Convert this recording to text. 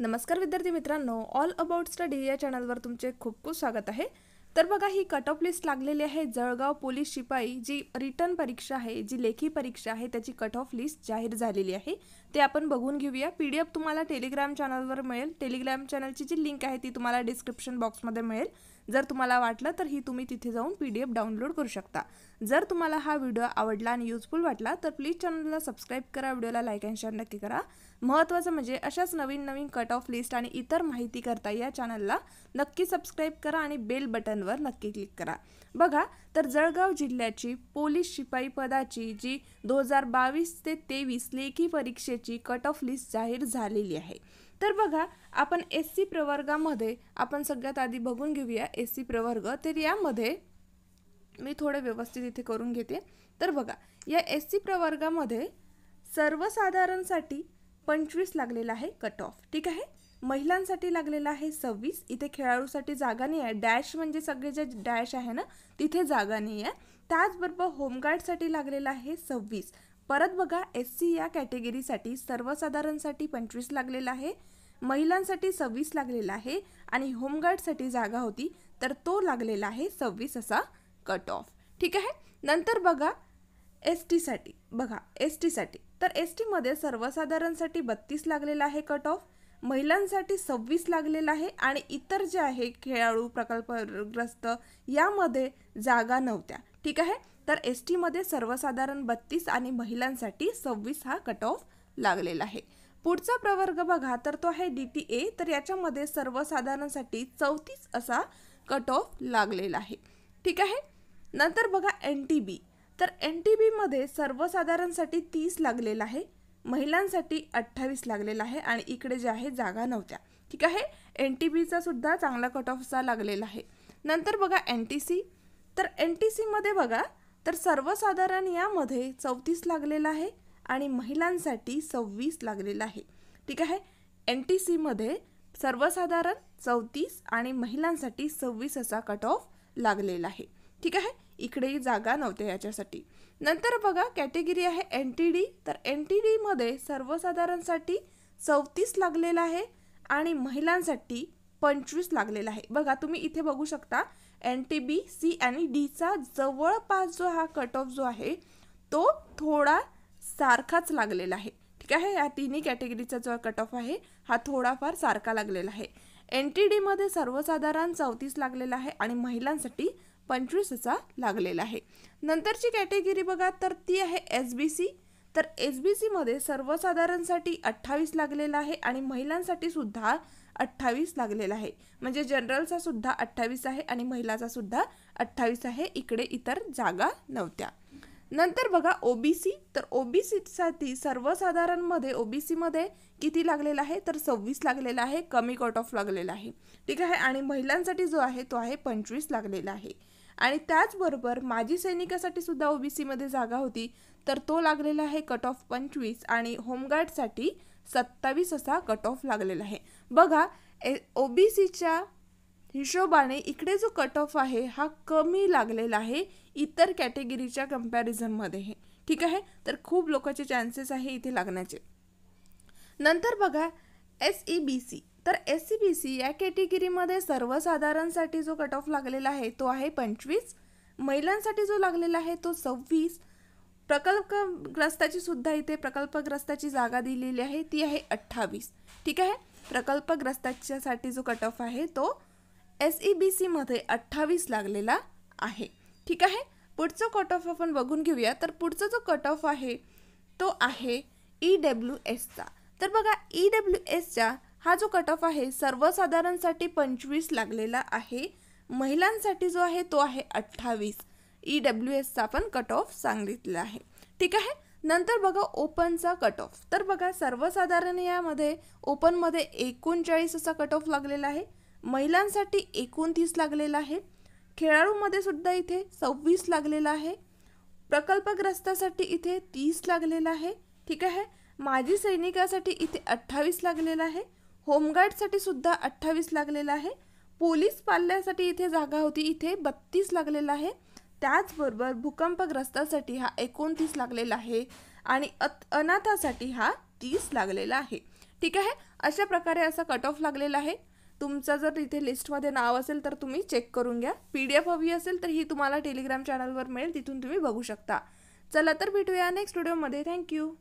नमस्कार विद्यार्थी मित्रांनो, ऑल अबाउट स्टडी या चॅनलवर तुमचे खूप खूप स्वागत आहे। तर बघा, ही कट ऑफ लिस्ट लागलेली आहे। जळगाव पोलीस शिपाई जी रिटर्न परीक्षा आहे, जी लेखी परीक्षा आहे, त्याची कट ऑफ लिस्ट जाहीर झालेली आहे। ते आपण बघून घेऊया। पीडीएफ तुम्हाला टेलिग्राम चॅनलवर मिळेल। टेलिग्राम चॅनलची जी लिंक आहे ती तुम्हाला डिस्क्रिप्शन बॉक्समध्ये मिळेल। जर तुम्हाला वाटलं तर ही तुम्ही तिथे जाऊन पीडीएफ डाउनलोड करू शकता। जर तुम्हाला हा व्हिडिओ आवडला आणि यूजफुल वाटला तर प्लीज चॅनलला सबस्क्राइब करा, व्हिडिओला लाईक आणि शेअर नक्की करा। महत्त्वाचं म्हणजे अशाच नवीन कट ऑफ लिस्ट आणि इतर माहिती करता या चॅनलला नक्की सबस्क्राइब करा आणि बेल बटनवर नक्की क्लिक करा। बघा, तर जळगाव जिल्ह्याची पोलीस शिपाई पदाची जी 2022 ते 23 लेखी परीक्षेची कट ऑफ लिस्ट जाहीर झालेली आहे। तर बघा, आपण एससी प्रवर्गामध्ये आपण सगळ्यात आधी बघून घेऊया एससी प्रवर्ग। तर यामध्ये मी थोडे व्यवस्थित इथे करून घेते। तर बघा, या एससी प्रवर्गामध्ये सर्वसाधारणसाठी 25 लागलेला आहे कट ऑफ, ठीक आहे। महिलांसाठी लागलेला आहे 26। इथे खेळाडूसाठी जागा नाही आहे, डॅश म्हणजे सगळे जे डॅश आहे ना तिथे जागा नाही आहे। त्याचबरोबर होमगार्डसाठी लागलेला आहे 26। परत बघा, एससी या कॅटेगरीसाठी सर्वसाधारणसाठी 25 लागलेला आहे, महिलांसाठी 26 लागलेला आहे आणि होमगार्डसाठी जागा होती तर तो लागलेला आहे 26 असा कट ऑफ, ठीक आहे। नंतर बघा एसटी साठी, बघा एसटी साठी तर एसटी मध्ये सर्वसाधारणसाठी 32 लागलेला आहे कट ऑफ, महिलांसाठी 26 लागलेला आहे आणि इतर जे आहे खेळाडू प्रकल्पग्रस्त यामध्ये जागा नव्हत्या, ठीक आहे। तर एसटी मध्ये सर्वसाधारण 32 आणि महिलांसाठी 26 हा कट ऑफ लागलेला आहे। पुढचा प्रवर्ग बघा, तर तो आहे डीटीए। तर याच्यामध्ये सर्वसाधारणसाठी 34 असा कट ऑफ लागलेला आहे, ठीक आहे। नंतर बघा एनटीबी, तर एनटीबी मध्ये सर्वसाधारणसाठी 30 लागलेला आहे, महिलांसाठी 28 लागलेला आहे आणि इकडे जे आहे जागा नव्हत्या, ठीक आहे। एनटीबीचा सुद्धा चांगला कट ऑफचा लागलेला आहे। नंतर बघा एनटीसी, तर एनटीसी मध्ये बघा, तर सर्वसाधारण यामध्ये 34 लागलेला आहे आणि महिलांसाठी 26 लागलेला आहे, ठीक आहे। एनटीसी मध्ये सर्वसाधारण 34 आणि महिलांसाठी 26 असा कट ऑफ लागलेला आहे, ठीक आहे। इकडे जागा नव्हत्या याच्यासाठी। नंतर बघा कॅटेगरी आहे एनटीडी, तर एनटीडी मध्ये सर्वसाधारणसाठी 34 लागलेला आहे आणि महिलांसाठी 25 लागलेला आहे। बघा, तुम्ही इथे बघू शकता एनटीबी सी आणि डी चा जवळपास जो हा कट ऑफ जो आहे तो थोडा सारखाच लागलेला आहे, ठीक आहे। या तिन्ही कॅटेगरीचा जो कट ऑफ आहे हा थोडाफार सारखा लागलेला आहे। एनटीडी मध्ये सर्वसाधारण 34 लागलेला आहे आणि महिलांसाठी 25 असा लागलेला आहे। नंतरची कॅटेगरी बघा, तर ती आहे एसबीसी, तर एसबीसी मध्ये सर्वसाधारणसाठी 28 लागलेला आहे आणि महिलांसाठी सुद्धा 28 लागलेला आहे। म्हणजे जनरलचा सुद्धा 28 आहे आणि महिलाचा सुद्धा 28 आहे, इकडे इतर जागा नव्हत्या। नंतर बघा ओबीसी, तर ओबीसी साठी सर्वसाधारण मध्ये ओबीसी मध्ये किती लागलेला आहे, तर 26 लागलेला आहे, कमी कट ऑफ लागलेला आहे, ठीक आहे। आणि महिलांसाठी जो आहे तो आहे 25 लागलेला आहे। आणि त्याचबरोबर माजी सैनिकासाठी सुद्धा ओबीसी मध्ये जागा होती तर तो लागलेला आहे कट ऑफ 25 आणि होमगार्डसाठी 27 असा कट ऑफ लागलेला आहे। बघा, ओबीसीच्या हिशोबाने इकडे जो कट ऑफ आहे हा कमी लागलेला आहे इतर कॅटेगरीच्या कंपॅरिझन मध्ये, ठीक आहे। तर खूप लोकांचे चान्सेस आहे इथे लागण्याचे। नंतर बघा एसईबीसी, तर एसईबीसी या कॅटेगरीमध्ये सर्वसाधारणसाठी जो कट ऑफ लागलेला आहे तो आहे 25, महिलांसाठी जो लागलेला आहे तो 26, प्रकल्पग्रस्ताची सुद्धा इथे प्रकल्पग्रस्ताची जागा दिलेली आहे ती आहे 28, ठीक आहे। प्रकल्पग्रस्ताच्यासाठी जो कट ऑफ आहे तो एसईबीसी मध्ये 28 लागलेला आहे, ठीक आहे। पुढचा कट ऑफ आपण बघून घेऊया। तर पुढचा जो कट ऑफ आहे तो आहे ईडब्ल्यूएसचा। तर बघा, ईडब्ल्यूएसचा हा जो कट ऑफ आहे सर्वसाधारणसाठी 25 लागलेला आहे, महिलांसाठी जो आहे तो आहे 28। ईडब्ल्यूएसचा पण कट ऑफ सांगितलेला आहे, ठीक आहे। नंतर बघा ओपनचा कट ऑफ, तर बघा सर्वसाधारण यामध्ये ओपन मध्ये 39 असा कट ऑफ लागलेला आहे, महिलांसाठी 29 लागलेला आहे, खेळाडूमध्ये सुद्धा इथे 26 लागलेला आहे, प्रकल्पग्रस्तासाठी इथे 30 लागलेला आहे, ठीक आहे। माजी सैनिकासाठी इथे 28 लागलेला आहे, होमगार्डसाठी सुद्धा 28 लागलेला आहे, पोलीस पाल्यासाठी इथे जागा होती इथे 32 लागलेला आहे, त्याचबरोबर भूकंपग्रस्तासाठी हा 29 लागलेला आहे आणि अनाथासाठी हा 30 लागलेला आहे, ठीक आहे, अशा प्रकारे असा कट ऑफ लागलेला आहे. तुमचं जर इथे लिस्टमध्ये नाव असेल तर तुम्ही चेक करून घ्या. PDF हवी असेल तर ही तुम्हाला टेलिग्राम चॅनलवर मिळेल, तिथून तुम्ही बघू शकता. चला तर भेटूया नेक्स्ट व्हिडिओमध्ये. थँक्यू.